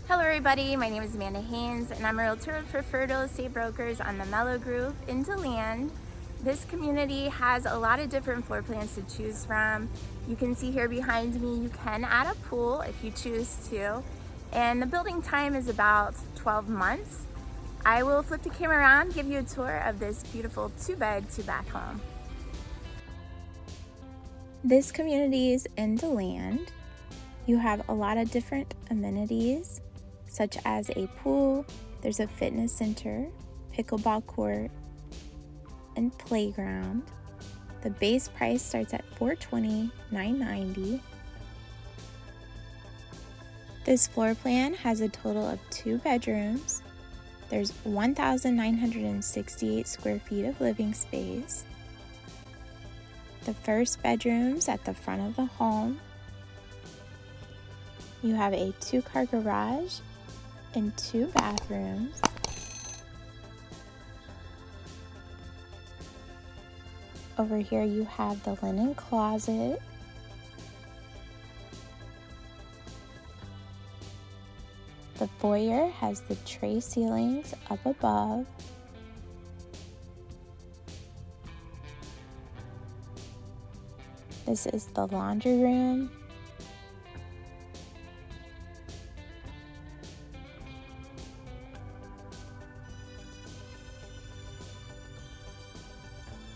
Hello everybody, my name is Amanda Haynes and I'm a realtor with Preferred Real Estate Brokers on the MELLO group in Deland. This community has a lot of different floor plans to choose from. You can see here behind me you can add a pool if you choose to, and the building time is about 12 months. I will flip the camera around, give you a tour of this beautiful 2-bed, 2-bath home. This community is in Deland. You have a lot of different amenities, such as a pool, there's a fitness center, pickleball court, and playground. The base price starts at $420, $990. This floor plan has a total of 2 bedrooms. There's 1,968 square feet of living space. The first bedroom's at the front of the home. You have a 2-car garage and 2 bathrooms. Over here you have the linen closet. The foyer has the tray ceilings up above. This is the laundry room.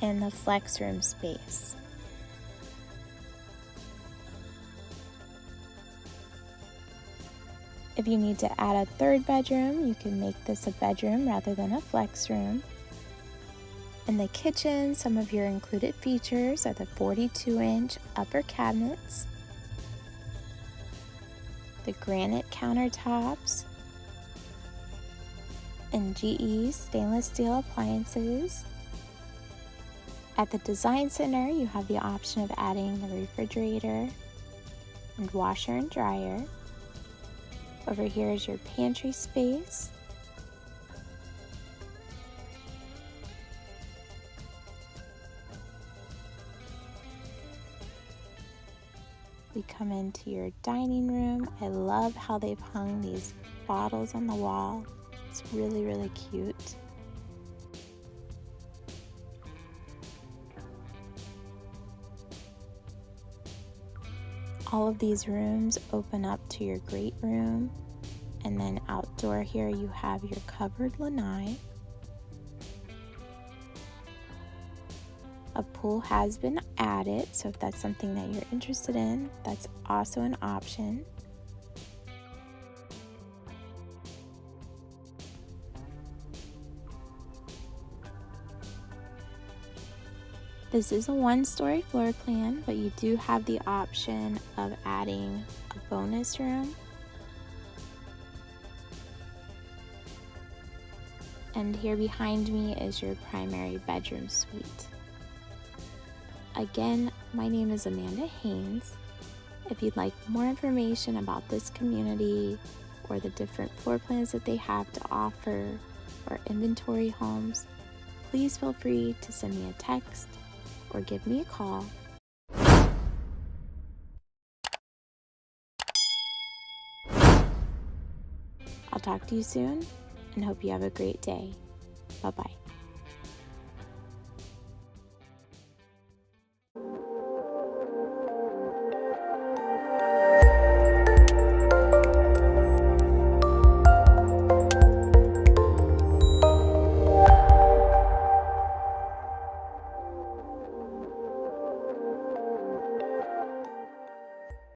And the flex room space. If you need to add a 3rd bedroom, you can make this a bedroom rather than a flex room. In the kitchen, some of your included features are the 42-inch upper cabinets, the granite countertops, and GE stainless steel appliances. At the Design Center, you have the option of adding the refrigerator and washer and dryer. Over here is your pantry space. We come into your dining room. I love how they've hung these bottles on the wall. It's really, really cute. All of these rooms open up to your great room, and then outdoor here you have your covered lanai. A pool has been added, so if that's something that you're interested in, that's also an option. This is a 1-story floor plan, but you do have the option of adding a bonus room. And here behind me is your primary bedroom suite. Again, my name is Amanda Haynes. If you'd like more information about this community or the different floor plans that they have to offer or inventory homes, please feel free to send me a text or give me a call. I'll talk to you soon and hope you have a great day. Bye-bye.